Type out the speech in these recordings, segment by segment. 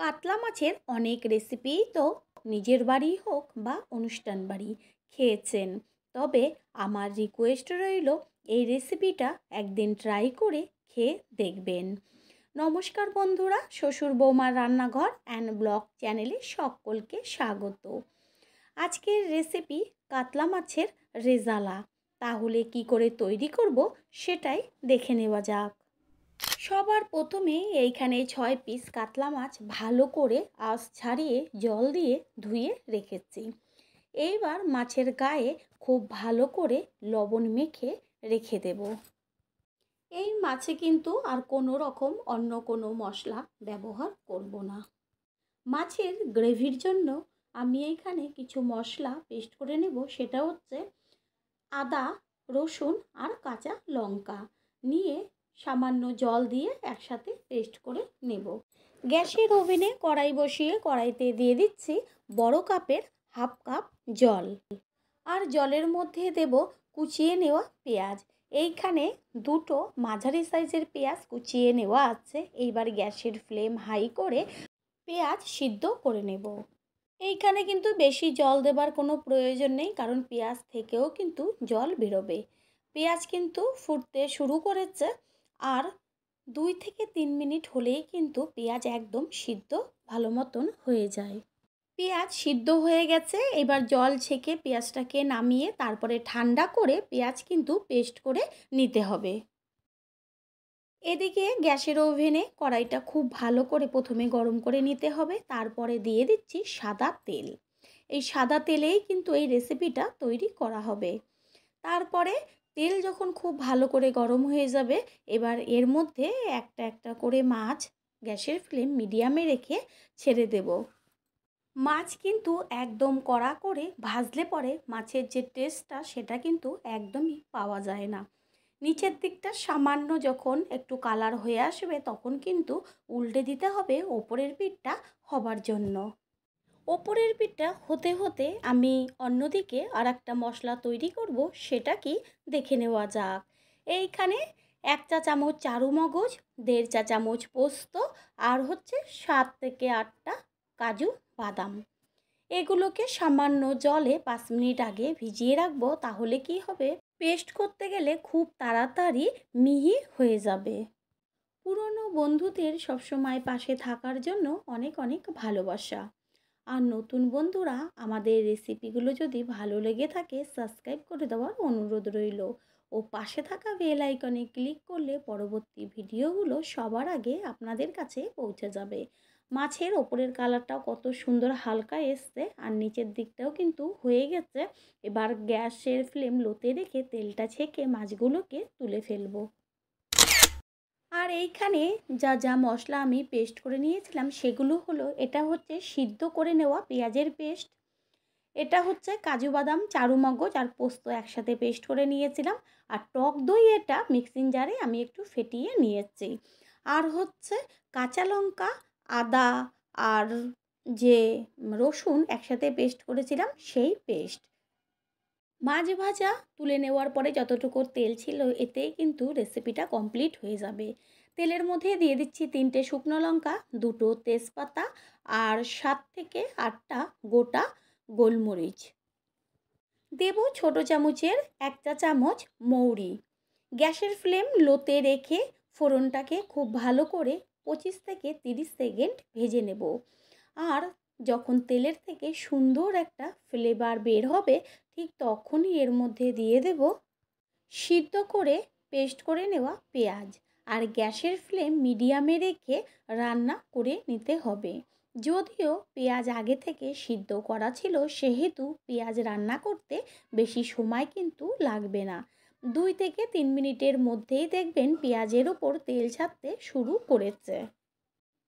কাতলা মাছের অনেক রেসিপিই তো নিজের বাড়ি হোক বা অনুষ্ঠান বাড়ি খেয়েছেন, তবে আমার রিকোয়েস্ট রইল এই রেসিপিটা একদিন ট্রাই করে খেয়ে দেখবেন। নমস্কার বন্ধুরা, শ্বশুর বৌমার রান্নাঘর অ্যান্ড ব্লগ চ্যানেলে সকলকে স্বাগত। আজকের রেসিপি কাতলা মাছের রেজালা। তাহলে কি করে তৈরি করব সেটাই দেখে নেওয়া যাক। সবার প্রথমে এইখানে 6 পিস কাতলা মাছ ভালো করে আঁশ ছাড়িয়ে জল দিয়ে ধুয়ে রেখেছি। এইবার মাছের গায়ে খুব ভালো করে লবণ মেখে রেখে দেব। এই মাছে কিন্তু আর কোনো রকম অন্য কোনো মশলা ব্যবহার করব না। মাছের গ্রেভির জন্য আমি এইখানে কিছু মশলা পেস্ট করে নেব। সেটা হচ্ছে আদা, রসুন আর কাঁচা লঙ্কা নিয়ে সামান্য জল দিয়ে একসাথে পেস্ট করে নেব। গ্যাসের ওভেনে কড়াই বসিয়ে কড়াইতে দিয়ে দিচ্ছি বড় কাপের হাফ কাপ জল, আর জলের মধ্যে দেব কুচিয়ে নেওয়া পেঁয়াজ। এইখানে দুটো মাঝারি সাইজের পেঁয়াজ কুচিয়ে নেওয়া আছে। এইবার গ্যাসের ফ্লেম হাই করে পেঁয়াজ সিদ্ধ করে নেব। এইখানে কিন্তু বেশি জল দেবার কোনো প্রয়োজন নেই, কারণ পেঁয়াজ থেকেও কিন্তু জল বেরোবে। পেঁয়াজ কিন্তু ফুটতে শুরু করেছে, আর 2 থেকে 3 মিনিট হলেই কিন্তু পেঁয়াজ একদম সিদ্ধ ভালো মতন হয়ে যায়। পেঁয়াজ সিদ্ধ হয়ে গেছে। এবার জল ছেঁকে পেঁয়াজটাকে নামিয়ে তারপরে ঠান্ডা করে পেঁয়াজ কিন্তু পেস্ট করে নিতে হবে। এদিকে গ্যাসের ওভেনে কড়াইটা খুব ভালো করে প্রথমে গরম করে নিতে হবে। তারপরে দিয়ে দিচ্ছি সাদা তেল। এই সাদা তেলেই কিন্তু এই রেসিপিটা তৈরি করা হবে। তারপরে তেল যখন খুব ভালো করে গরম হয়ে যাবে, এবার এর মধ্যে একটা একটা করে মাছ গ্যাসের ফ্লেম মিডিয়ামে রেখে ছেড়ে দেব। মাছ কিন্তু একদম কড়া করে ভাজলে পরে মাছের যে টেস্টটা সেটা কিন্তু একদমই পাওয়া যায় না। নিচের দিকটা সামান্য যখন একটু কালার হয়ে আসবে তখন কিন্তু উল্টে দিতে হবে ওপরের পিঠটা হবার জন্য। ওপরের পিঠটা হতে হতে আমি অন্যদিকে আর একটা মশলা তৈরি করব, সেটা কি দেখে নেওয়া যাক। এইখানে 1 চা চামচ চারু মগজ, 1.5 চা চামচ পোস্ত, আর হচ্ছে 7 থেকে 8টা কাজু বাদাম। এগুলোকে সামান্য জলে 5 মিনিট আগে ভিজিয়ে রাখবো। তাহলে কি হবে, পেস্ট করতে গেলে খুব তাড়াতাড়ি মিহি হয়ে যাবে। পুরনো বন্ধুদের সবসময় পাশে থাকার জন্য অনেক অনেক ভালোবাসা। আর নতুন বন্ধুরা আমাদের রেসিপিগুলো যদি ভালো লেগে থাকে সাবস্ক্রাইব করে দেওয়ার অনুরোধ রইল, ও পাশে থাকা বেল আইকনে ক্লিক করলে পরবর্তী ভিডিওগুলো সবার আগে আপনাদের কাছে পৌঁছে যাবে। মাছের ওপরের কালারটাও কত সুন্দর হালকা এসছে, আর নিচের দিকটাও কিন্তু হয়ে গেছে। এবার গ্যাসের ফ্লেম লোতে রেখে তেলটা ছেঁকে মাছগুলোকে তুলে ফেলবো। আর এইখানে যা যা মশলা আমি পেস্ট করে নিয়েছিলাম সেগুলো হলো, এটা হচ্ছে সিদ্ধ করে নেওয়া পেঁয়াজের পেস্ট, এটা হচ্ছে কাজু বাদাম, চারু মগজ আর পোস্ত একসাথে পেস্ট করে নিয়েছিলাম, আর টক দই এটা মিক্সিং জারে আমি একটু ফেটিয়ে নিয়েছি, আর হচ্ছে কাঁচা লঙ্কা, আদা আর যে রসুন একসাথে পেস্ট করেছিলাম সেই পেস্ট। মাছ ভাজা তুলে নেওয়ার পরে যতটুকু তেল ছিল এতেই কিন্তু রেসিপিটা কমপ্লিট হয়ে যাবে। তেলের মধ্যে দিয়ে দিচ্ছি 3টে শুকনো লঙ্কা, 2টো তেজপাতা আর 7 থেকে 8টা গোটা গোলমরিচ। দেব ছোট চামচের 1 চা চামচ মৌরি। গ্যাসের ফ্লেম লোতে রেখে ফোড়নটাকে খুব ভালো করে 25 থেকে 30 সেকেন্ড ভেজে নেব। আর যখন তেলের থেকে সুন্দর একটা ফ্লেভার বের হবে ঠিক তখনই এর মধ্যে দিয়ে দেব সিদ্ধ করে পেস্ট করে নেওয়া পেঁয়াজ, আর গ্যাসের ফ্লেম মিডিয়ামে রেখে রান্না করে নিতে হবে। যদিও পেঁয়াজ আগে থেকে সিদ্ধ করা ছিল সেহেতু পেঁয়াজ রান্না করতে বেশি সময় কিন্তু লাগবে না। 2 থেকে 3 মিনিটের মধ্যেই দেখবেন পেঁয়াজের ওপর তেল ছাড়তে শুরু করেছে।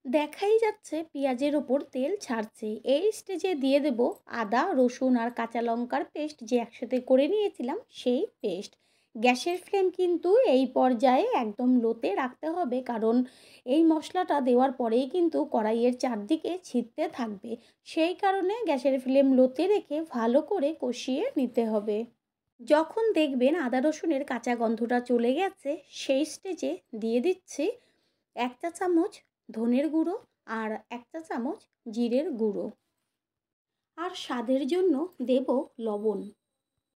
দেখাই যাচ্ছে পেঁয়াজের ওপর তেল ছাড়ছে। এই স্টেজে দিয়ে দেব আদা, রসুন আর কাঁচা লঙ্কার পেস্ট যে একসাথে করে নিয়েছিলাম সেই পেস্ট। গ্যাসের ফ্লেম কিন্তু এই পর্যায়ে একদম লোতে রাখতে হবে, কারণ এই মশলাটা দেওয়ার পরেই কিন্তু কড়াইয়ের চারদিকে ছিটতে থাকবে। সেই কারণে গ্যাসের ফ্লেম লোতে রেখে ভালো করে কষিয়ে নিতে হবে। যখন দেখবেন আদা রসুনের কাঁচা গন্ধটা চলে গেছে সেই স্টেজে দিয়ে দিচ্ছি 1 চা চামচ ধনের গুঁড়ো আর 1 চা চামচ জিরের গুঁড়ো, আর স্বাদের জন্য দেব লবণ।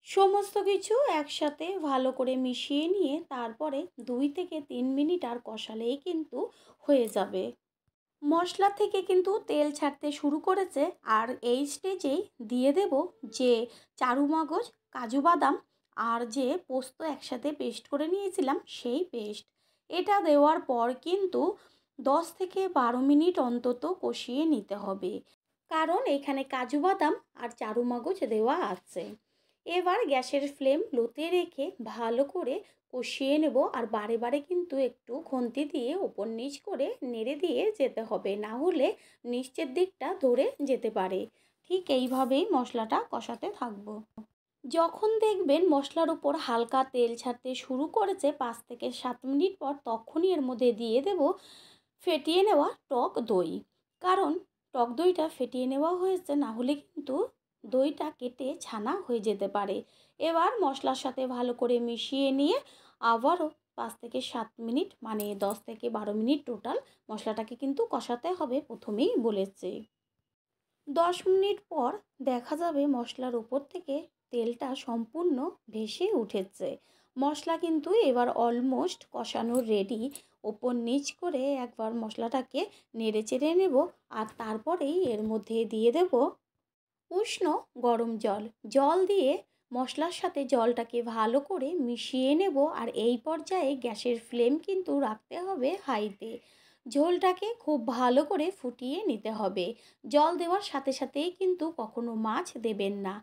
সমস্ত কিছু একসাথে ভালো করে মিশিয়ে নিয়ে তারপরে 2 থেকে 3 মিনিট আর কষালেই কিন্তু হয়ে যাবে। মশলা থেকে কিন্তু তেল ছাড়তে শুরু করেছে, আর এই স্টেজেই দিয়ে দেব যে চারুমগজ, কাজু বাদাম আর যে পোস্ত একসাথে পেস্ট করে নিয়েছিলাম সেই পেস্ট। এটা দেওয়ার পর কিন্তু 10 থেকে 12 মিনিট অন্তত কষিয়ে নিতে হবে, কারণ এখানে কাজু বাদাম আর চারুমগজ দেওয়া আছে। এবার গ্যাসের ফ্লেম লোতে রেখে ভালো করে কষিয়ে নেব, আর বারে বারে কিন্তু একটু খুন্তি দিয়ে ওপর নিচ করে নেড়ে দিয়ে যেতে হবে, না হলে নিচের দিকটা ধরে যেতে পারে। ঠিক এইভাবেই মশলাটা কষাতে থাকবো। যখন দেখবেন মশলার উপর হালকা তেল ছাড়তে শুরু করেছে 5 থেকে 7 মিনিট পর, তখনই এর মধ্যে দিয়ে দেব ফেটিয়ে নেওয়া টক দই। কারণ টক দইটা ফেটিয়ে নেওয়া হয়েছে, না হলে কিন্তু দইটা কেটে ছানা হয়ে যেতে পারে। এবার মশলার সাথে ভালো করে মিশিয়ে নিয়ে আবারও 5 থেকে 7 মিনিট, মানে 10 থেকে 12 মিনিট টোটাল মশলাটাকে কিন্তু কষাতে হবে, প্রথমেই বলেছি। 10 মিনিট পর দেখা যাবে মশলার উপর থেকে তেলটা সম্পূর্ণ ভেসে উঠেছে। মশলা কিন্তু এবার অলমোস্ট কষানো রেডি। ওপর নিচ করে একবার মশলাটাকে নেড়ে চেড়ে নেব, আর তারপরেই এর মধ্যে দিয়ে দেব উষ্ণ গরম জল। জল দিয়ে মশলার সাথে জলটাকে ভালো করে মিশিয়ে নেব, আর এই পর্যায়ে গ্যাসের ফ্লেম কিন্তু রাখতে হবে হাইতে। ঝোলটাকে খুব ভালো করে ফুটিয়ে নিতে হবে। জল দেওয়ার সাথে সাথেই কিন্তু কখনো মাছ দেবেন না।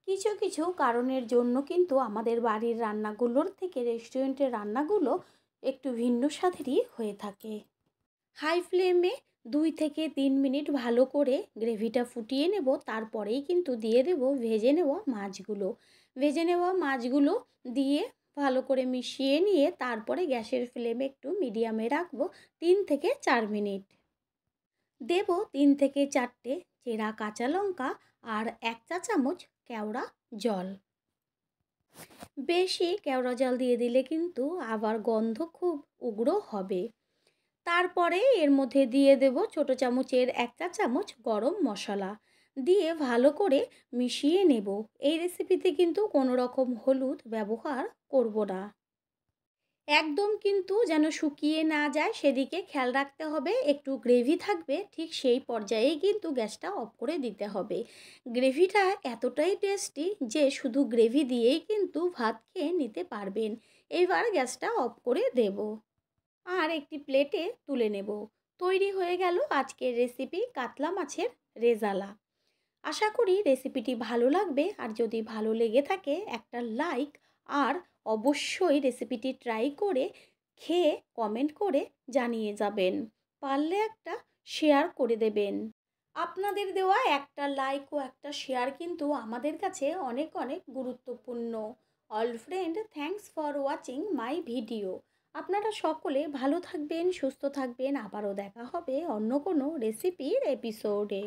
কিছু কিছু কারণের জন্য কিন্তু আমাদের বাড়ির রান্নাগুলোর থেকে রেস্টুরেন্টের রান্নাগুলো একটু ভিন্ন স্বাদেরই হয়ে থাকে। হাই ফ্লেমে 2 থেকে 3 মিনিট ভালো করে গ্রেভিটা ফুটিয়ে নেব, তারপরেই কিন্তু দিয়ে দেব ভেজে নেওয়া মাছগুলো। ভেজে নেওয়া মাছগুলো দিয়ে ভালো করে মিশিয়ে নিয়ে তারপরে গ্যাসের ফ্লেম একটু মিডিয়ামে রাখবো 3 থেকে 4 মিনিট। দেব 3 থেকে 4টে চেরা কাঁচা লঙ্কা আর 1 চা চামচ কেওড়া জল। বেশি কেওড়া জল দিয়ে দিলে কিন্তু আবার গন্ধ খুব উগ্র হবে। তারপরে এর মধ্যে দিয়ে দেব ছোটো চামচের 1 চা চামচ গরম মশলা দিয়ে ভালো করে মিশিয়ে নেব। এই রেসিপিতে কিন্তু কোনো রকম হলুদ ব্যবহার করব না। একদম কিন্তু যেন শুকিয়ে না যায় সেদিকে খেয়াল রাখতে হবে। একটু গ্রেভি থাকবে, ঠিক সেই পর্যায়েই কিন্তু গ্যাসটা অফ করে দিতে হবে। গ্রেভিটা এতটাই টেস্টি যে শুধু গ্রেভি দিয়েই কিন্তু ভাত খেয়ে নিতে পারবেন। এবার গ্যাসটা অফ করে দেব, আর একটি প্লেটে তুলে নেব। তৈরি হয়ে গেল আজকের রেসিপি কাতলা মাছের রেজালা। আশা করি রেসিপিটি ভালো লাগবে, আর যদি ভালো লেগে থাকে একটা লাইক, আর অবশ্যই রেসিপিটি ট্রাই করে খেয়ে কমেন্ট করে জানিয়ে যাবেন। পারলে একটা শেয়ার করে দেবেন। আপনাদের দেওয়া একটা লাইক ও একটা শেয়ার কিন্তু আমাদের কাছে অনেক অনেক গুরুত্বপূর্ণ। All friend, thanks for watching my video. আপনারা সকলে ভালো থাকবেন, সুস্থ থাকবেন। আবারও দেখা হবে অন্য কোনো রেসিপির এপিসোডে।